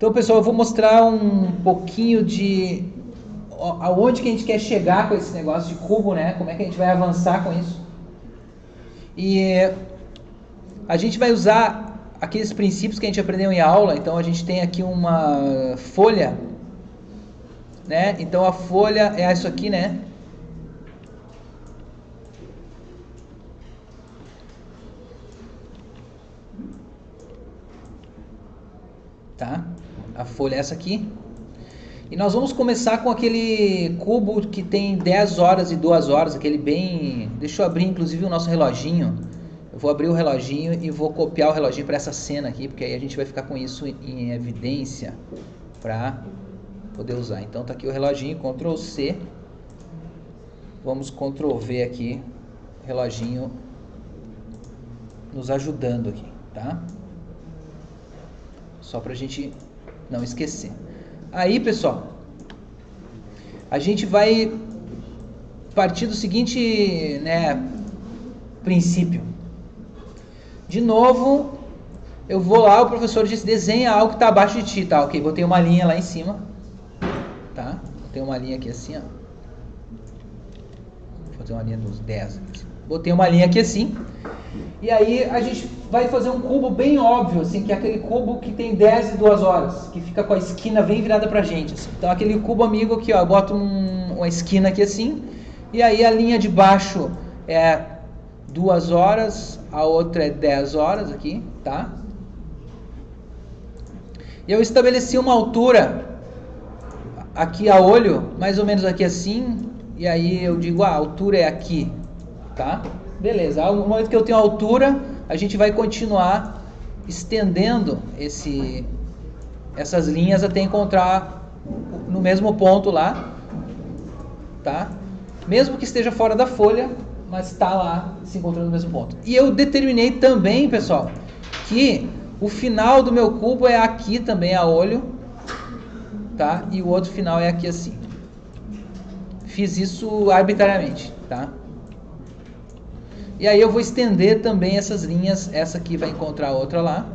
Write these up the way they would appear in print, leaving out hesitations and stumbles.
Então, pessoal, eu vou mostrar um pouquinho de aonde que a gente quer chegar com esse negócio de cubo, né? Como é que a gente vai avançar com isso. E a gente vai usar aqueles princípios que a gente aprendeu em aula. Então, a gente tem aqui uma folha, né? Então, a folha é isso aqui, né? Tá? A folha é essa aqui. E nós vamos começar com aquele cubo que tem 10 horas e 2 horas, aquele bem... Deixa eu abrir inclusive o nosso reloginho. Eu vou abrir o reloginho e vou copiar o reloginho para essa cena aqui, porque aí a gente vai ficar com isso em evidência para poder usar. Então tá aqui o reloginho, Ctrl C. Vamos Ctrl V aqui, reloginho nos ajudando aqui, tá? Só pra gente não esquecer. Aí, pessoal, a gente vai partir do seguinte, né, princípio. De novo, eu vou lá, o professor disse, desenha algo que está abaixo de ti, tá? Ok, botei uma linha lá em cima, tá? Botei uma linha aqui assim, ó. Vou fazer uma linha dos 10 aqui. Botei uma linha aqui assim. E aí a gente vai fazer um cubo bem óbvio, assim, que é aquele cubo que tem 10 e 2 horas, que fica com a esquina bem virada pra gente, assim. Então aquele cubo amigo aqui, ó, eu boto uma esquina aqui assim, e aí a linha de baixo é 2 horas, a outra é 10 horas aqui, tá? E eu estabeleci uma altura aqui a olho, mais ou menos aqui assim, e aí eu digo, a altura é aqui, tá? Beleza, no momento que eu tenho altura, a gente vai continuar estendendo essas linhas até encontrar no mesmo ponto lá, tá? Mesmo que esteja fora da folha, mas está lá se encontrando no mesmo ponto. E eu determinei também, pessoal, que o final do meu cubo é aqui também a olho, tá? E o outro final é aqui assim. Fiz isso arbitrariamente, tá? E aí eu vou estender também essas linhas. Essa aqui vai encontrar a outra lá.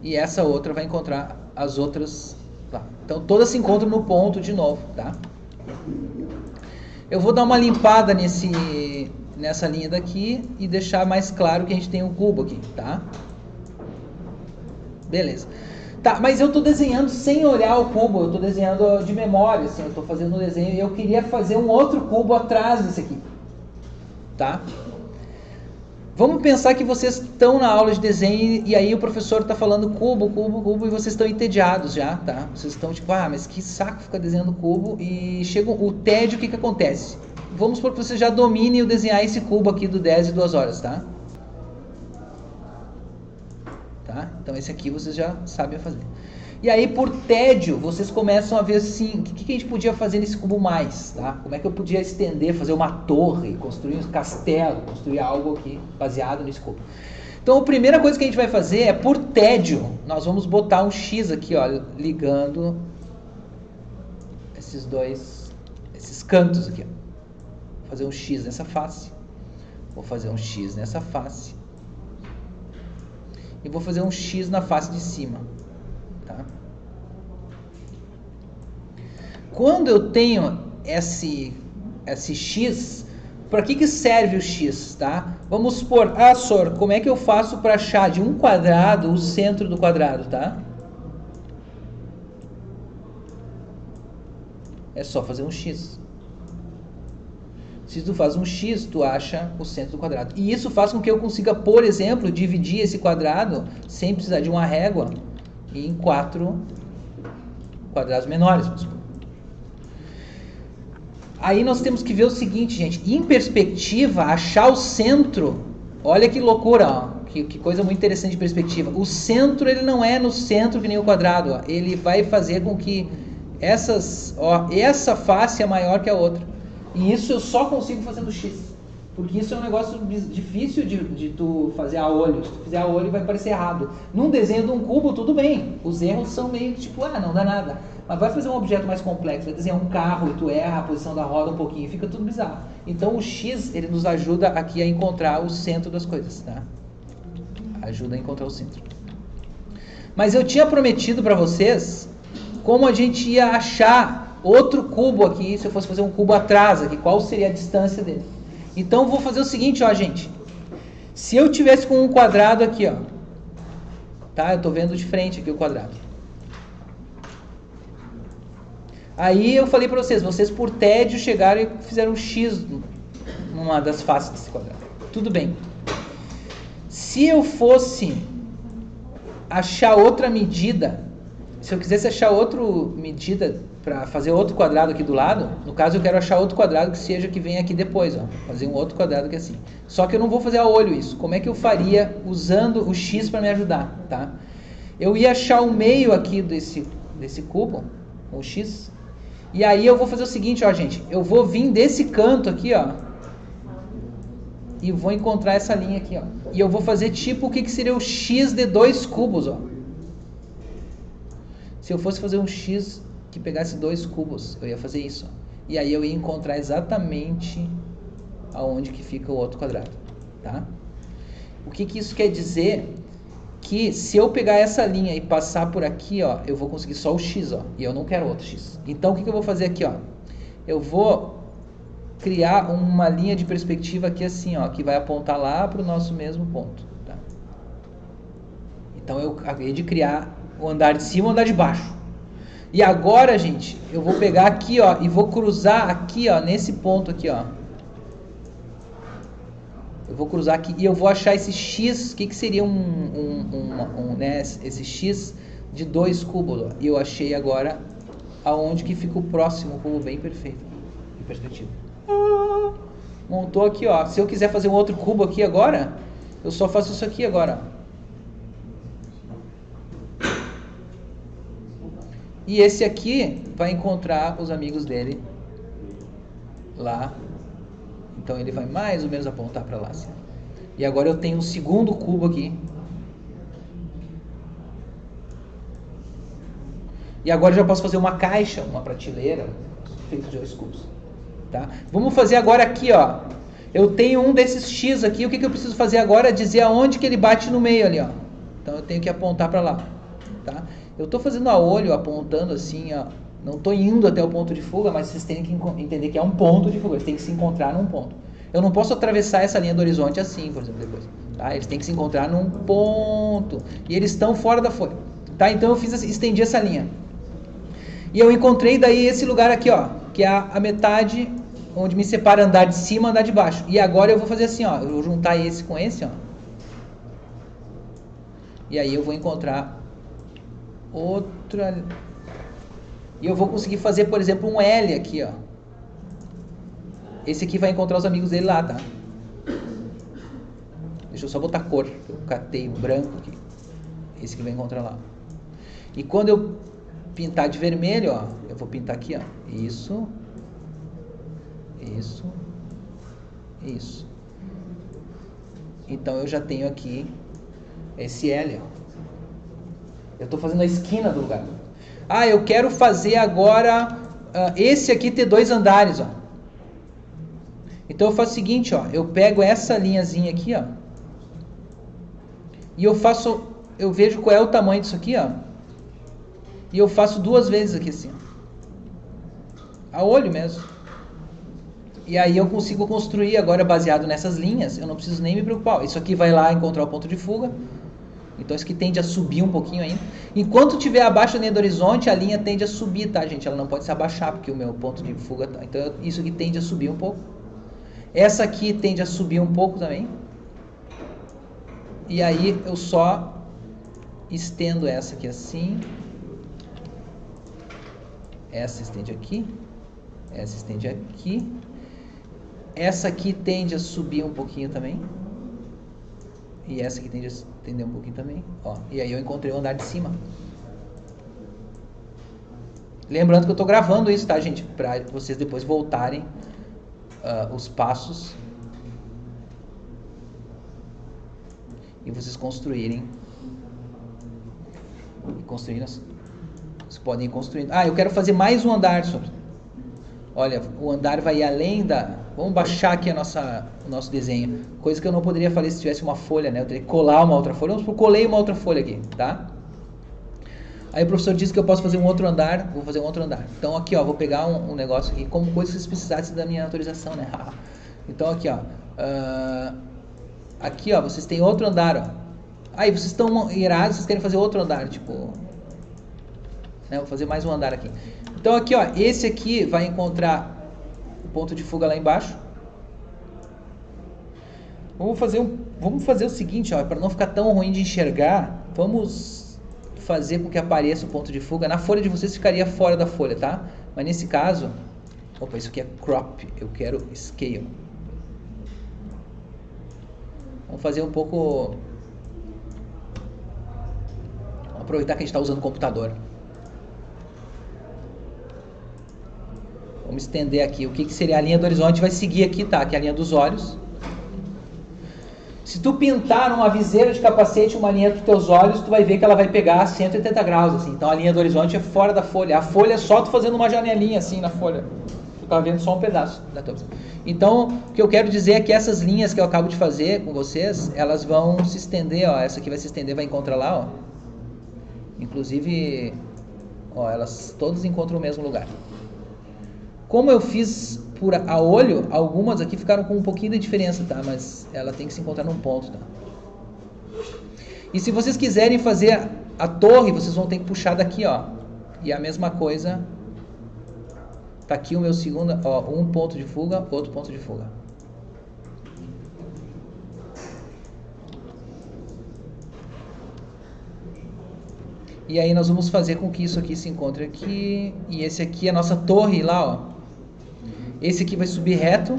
E essa outra vai encontrar as outras lá. Então todas se encontram no ponto de novo, tá? Eu vou dar uma limpada nessa linha daqui e deixar mais claro que a gente tem um cubo aqui, tá? Beleza. Tá, mas eu tô desenhando sem olhar o cubo. Eu tô desenhando de memória, assim. Eu tô fazendo um desenho e eu queria fazer um outro cubo atrás desse aqui. Tá? Vamos pensar que vocês estão na aula de desenho e aí o professor está falando cubo, cubo, cubo e vocês estão entediados já, tá? Vocês estão tipo, mas que saco ficar desenhando cubo e chega o tédio, o que acontece? Vamos supor que você já domine o desenhar esse cubo aqui do 10 e 2 horas, tá? Tá? Então esse aqui vocês já sabem fazer. E aí, por tédio, vocês começam a ver assim, o que a gente podia fazer nesse cubo mais, tá? Como é que eu podia estender, fazer uma torre, construir um castelo, construir algo aqui baseado nesse cubo. Então, a primeira coisa que a gente vai fazer é, por tédio, nós vamos botar um X aqui, ó, ligando esses cantos aqui, ó. Vou fazer um X nessa face, vou fazer um X nessa face, e vou fazer um X na face de cima. Tá? Quando eu tenho esse X, para que serve o X? Tá? Vamos supor, Sor, como é que eu faço para achar de um quadrado o centro do quadrado? Tá? É só fazer um X. Se tu faz um X, tu acha o centro do quadrado. E isso faz com que eu consiga, por exemplo, dividir esse quadrado sem precisar de uma régua em 4 quadrados menores. Aí nós temos que ver o seguinte, gente. Em perspectiva, achar o centro... Olha que loucura, ó. Que coisa muito interessante de perspectiva. O centro, ele não é no centro que nem o quadrado. Ó. Ele vai fazer com que essa face é maior que a outra. E isso eu só consigo fazendo X. Porque isso é um negócio difícil de tu fazer a olho. Se tu fizer a olho vai parecer errado. Num desenho de um cubo, tudo bem. Os erros são meio tipo, não dá nada. Mas vai fazer um objeto mais complexo. Vai desenhar um carro e tu erra a posição da roda um pouquinho. Fica tudo bizarro. Então o X, ele nos ajuda aqui a encontrar o centro das coisas. Tá? Ajuda a encontrar o centro. Mas eu tinha prometido para vocês como a gente ia achar outro cubo aqui, se eu fosse fazer um cubo atrás aqui, qual seria a distância dele. Então vou fazer o seguinte, ó, gente. Se eu tivesse com um quadrado aqui, ó, tá? Eu tô vendo de frente aqui o quadrado. Aí eu falei para vocês por tédio chegaram e fizeram um X numa das faces desse quadrado. Tudo bem. Se eu fosse achar outra medida, se eu quisesse achar outra medida para fazer outro quadrado aqui do lado, no caso eu quero achar outro quadrado que seja que venha aqui depois, ó, fazer um outro quadrado que é assim. Só que eu não vou fazer a olho isso. Como é que eu faria usando o X para me ajudar, tá? Eu ia achar o meio aqui desse cubo, com o X, e aí eu vou fazer o seguinte, ó, gente, eu vou vir desse canto aqui, ó, e vou encontrar essa linha aqui, ó. E eu vou fazer tipo o que seria o X de dois cubos, ó. Se eu fosse fazer um X que pegasse dois cubos, eu ia fazer isso, ó. E aí eu ia encontrar exatamente aonde que fica o outro quadrado, tá? O que isso quer dizer? Que se eu pegar essa linha e passar por aqui, ó, eu vou conseguir só o X, ó. E eu não quero outro X. Então o que eu vou fazer aqui, ó? Eu vou criar uma linha de perspectiva aqui assim, ó, que vai apontar lá para o nosso mesmo ponto, tá? Então eu acabei de criar o andar de cima e o andar de baixo. E agora, gente, eu vou pegar aqui, ó, e vou cruzar aqui, ó, nesse ponto aqui, ó. Eu vou cruzar aqui e eu vou achar esse X, o que seria né, esse X de dois cubos, ó. E eu achei agora aonde que fica o próximo cubo bem perfeito, em perspectiva. Montou aqui, ó. Se eu quiser fazer um outro cubo aqui agora, eu só faço isso aqui agora. E esse aqui vai encontrar os amigos dele lá. Então ele vai mais ou menos apontar para lá, assim. E agora eu tenho um segundo cubo aqui. E agora eu já posso fazer uma caixa, uma prateleira, feita de dois cubos. Tá? Vamos fazer agora aqui, ó. Eu tenho um desses X aqui. O que eu preciso fazer agora? Dizer aonde que ele bate no meio ali, ó. Então eu tenho que apontar para lá. Tá? Eu estou fazendo a olho, apontando assim, ó. Não estou indo até o ponto de fuga, mas vocês têm que entender que é um ponto de fuga. Eles têm que se encontrar num ponto. Eu não posso atravessar essa linha do horizonte assim, por exemplo, depois. Tá? Eles têm que se encontrar num ponto. E eles estão fora da folha. Tá? Então eu estendi essa linha. E eu encontrei daí esse lugar aqui, ó. Que é a metade onde me separa andar de cima e andar de baixo. E agora eu vou fazer assim, ó. Eu vou juntar esse com esse, ó. E aí eu vou encontrar outra. E eu vou conseguir fazer, por exemplo, um L aqui, ó. Esse aqui vai encontrar os amigos dele lá, tá? Deixa eu só botar cor. Eu catei o branco aqui. Esse que vai encontrar lá. E quando eu pintar de vermelho, ó, eu vou pintar aqui, ó. Isso. Isso. Isso. Então eu já tenho aqui esse L, ó. Eu estou fazendo a esquina do lugar. Ah, eu quero fazer agora esse aqui ter dois andares, ó. Então eu faço o seguinte, ó. Eu pego essa linhazinha aqui, ó. E eu vejo qual é o tamanho disso aqui, ó. E eu faço duas vezes aqui assim, ó. A olho mesmo. E aí eu consigo construir agora baseado nessas linhas. Eu não preciso nem me preocupar. Isso aqui vai lá encontrar o ponto de fuga. Então isso aqui tende a subir um pouquinho ainda. Enquanto estiver abaixo da linha do horizonte, a linha tende a subir, tá, gente? Ela não pode se abaixar, porque o meu ponto de fuga tá. Então isso aqui tende a subir um pouco. Essa aqui tende a subir um pouco também. E aí eu só estendo essa aqui assim. Essa estende aqui. Essa estende aqui. Essa aqui tende a subir um pouquinho também. E essa aqui tende a estender um pouquinho também. Ó, e aí eu encontrei o andar de cima. Lembrando que eu estou gravando isso, tá, gente? Para vocês depois voltarem os passos. E vocês construírem. Vocês podem ir construindo. Ah, eu quero fazer mais um andar, senhor. Olha, o andar vai além da... Vamos baixar aqui o nosso desenho. Coisa que eu não poderia fazer se tivesse uma folha, né? Eu teria que colar uma outra folha. Vamos supor, colei uma outra folha aqui, tá? Aí o professor disse que eu posso fazer um outro andar, vou fazer um outro andar. Então aqui, ó, vou pegar um negócio aqui, como coisa que vocês precisassem da minha autorização, né? Então aqui, ó, aqui, ó, vocês têm outro andar, ó. Aí vocês estão irados, vocês querem fazer outro andar, tipo, né? Vou fazer mais um andar aqui. Então aqui, ó, esse aqui vai encontrar o ponto de fuga lá embaixo. Vamos fazer o seguinte, ó, para não ficar tão ruim de enxergar, vamos fazer com que apareça o ponto de fuga. Na folha de vocês ficaria fora da folha, tá? Mas nesse caso, opa, isso aqui é crop, eu quero scale. Vamos fazer um pouco, vamos aproveitar que a gente está usando o computador. Vamos estender aqui. O que seria a linha do horizonte? Vai seguir aqui, tá? Que é a linha dos olhos. Se tu pintar numa viseira de capacete uma linha dos teus olhos, tu vai ver que ela vai pegar 180 graus, assim. Então a linha do horizonte é fora da folha. A folha é só tu fazendo uma janelinha assim na folha. Tu tá vendo só um pedaço da tua visão. Então, o que eu quero dizer é que essas linhas que eu acabo de fazer com vocês, elas vão se estender, ó. Essa aqui vai se estender, vai encontrar lá, ó. Inclusive, ó, elas todas encontram o mesmo lugar. Como eu fiz por a olho, algumas aqui ficaram com um pouquinho de diferença, tá? Mas ela tem que se encontrar num ponto, tá? E se vocês quiserem fazer a torre, vocês vão ter que puxar daqui, ó. E a mesma coisa, tá aqui o meu segundo, ó, um ponto de fuga, outro ponto de fuga. E aí nós vamos fazer com que isso aqui se encontre aqui, e esse aqui é a nossa torre lá, ó. Esse aqui vai subir reto.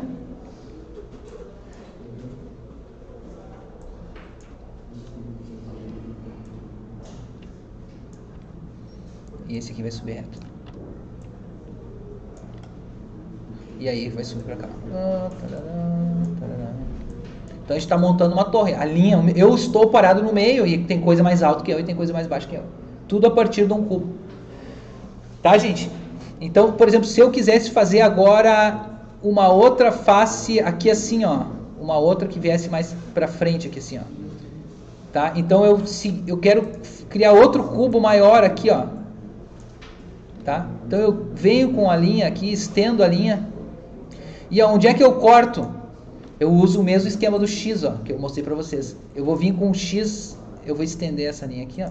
E esse aqui vai subir reto. E aí vai subir pra cá. Então a gente está montando uma torre. A linha, eu estou parado no meio e tem coisa mais alta que eu e tem coisa mais baixa que eu. Tudo a partir de um cubo. Tá, gente? Então, por exemplo, se eu quisesse fazer agora uma outra face aqui assim, ó, uma outra que viesse mais para frente aqui assim, ó, tá? Então eu quero criar outro cubo maior aqui, ó, tá? Então eu venho com a linha aqui, estendo a linha, e onde é que eu corto? Eu uso o mesmo esquema do X, ó, que eu mostrei para vocês. Eu vou vir com o X, eu vou estender essa linha aqui, ó.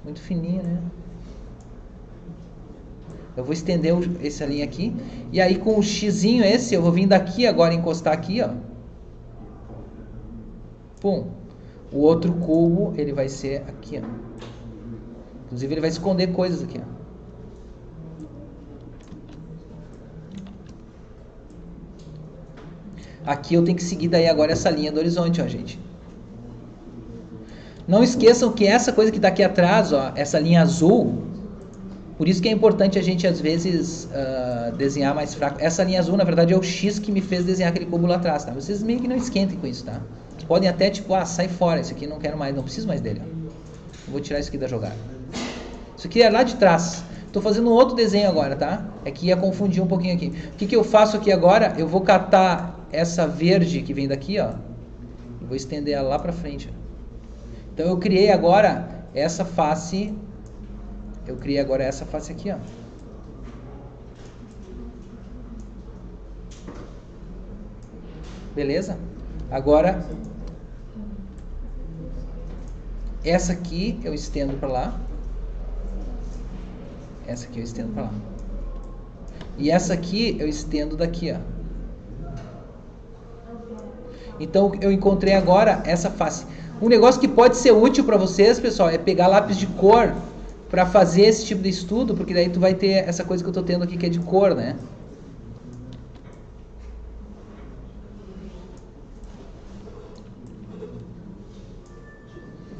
Muito fininho, né? Eu vou estender essa linha aqui. E aí com o xizinho esse, eu vou vir daqui agora encostar aqui, ó. Pum. O outro cubo, ele vai ser aqui, ó. Inclusive ele vai esconder coisas aqui, ó. Aqui eu tenho que seguir daí agora essa linha do horizonte, ó, gente. Não esqueçam que essa coisa que está aqui atrás, ó, essa linha azul, por isso que é importante a gente às vezes desenhar mais fraco. Essa linha azul, na verdade, é o X que me fez desenhar aquele cubo lá atrás, tá? Vocês meio que não esquentem com isso, tá? Podem até tipo, sai fora, esse aqui não quero mais, não preciso mais dele, ó. Eu vou tirar isso aqui da jogada. Isso aqui é lá de trás. Estou fazendo um outro desenho agora, tá? É que ia confundir um pouquinho aqui. O que eu faço aqui agora? Eu vou catar essa verde que vem daqui, ó, e vou estender ela lá pra frente, ó. Então eu criei agora essa face, aqui, ó. Beleza? Agora essa aqui eu estendo para lá. Essa aqui eu estendo para lá. E essa aqui eu estendo daqui, ó. Então eu encontrei agora essa face. Um negócio que pode ser útil para vocês, pessoal, é pegar lápis de cor para fazer esse tipo de estudo, porque daí tu vai ter essa coisa que eu tô tendo aqui que é de cor, né?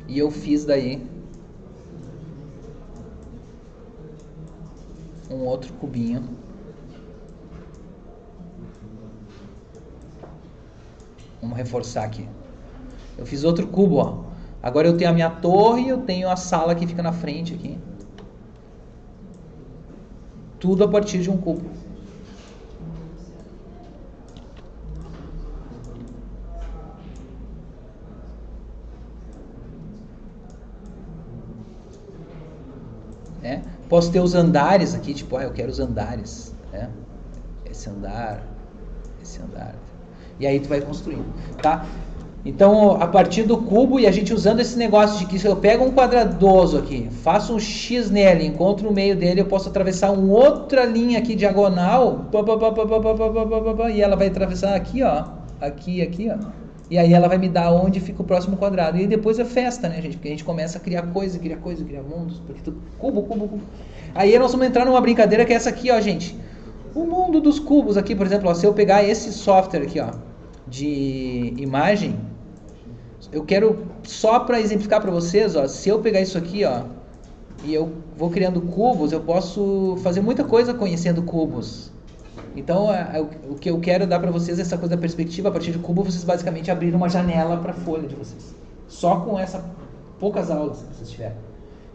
E eu fiz daí um outro cubinho. Vamos reforçar aqui. Eu fiz outro cubo, ó. Agora eu tenho a minha torre e eu tenho a sala que fica na frente aqui. Tudo a partir de um cubo. né? Posso ter os andares aqui, tipo, eu quero os andares, né? Esse andar, e aí tu vai construindo, tá? Então, a partir do cubo, e a gente usando esse negócio de que se eu pego um quadradoso aqui, faço um X nele, encontro no meio dele, eu posso atravessar uma outra linha aqui diagonal, e ela vai atravessar aqui, ó, aqui, ó. E aí ela vai me dar onde fica o próximo quadrado. E depois é festa, né, gente? Porque a gente começa a criar coisa, criar mundos, porque tudo, cubo. Aí nós vamos entrar numa brincadeira que é essa aqui, ó, gente. O mundo dos cubos aqui, por exemplo, ó, se eu pegar esse software aqui, ó, de imagem, eu quero, só para exemplificar para vocês, ó, se eu pegar isso aqui, ó, e eu vou criando cubos, eu posso fazer muita coisa conhecendo cubos. Então, o que eu quero dar para vocês é essa coisa da perspectiva. A partir de cubo, vocês basicamente abriram uma janela para a folha de vocês. Só com essas poucas aulas que vocês tiveram.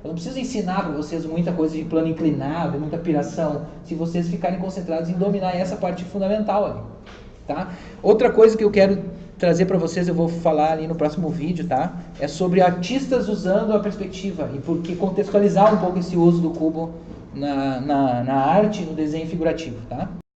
Eu não preciso ensinar para vocês muita coisa de plano inclinado, muita piração, se vocês ficarem concentrados em dominar essa parte fundamental ali, tá? Outra coisa que eu quero trazer para vocês, eu vou falar ali no próximo vídeo, tá? É sobre artistas usando a perspectiva e por que contextualizar um pouco esse uso do cubo na arte e no desenho figurativo, tá?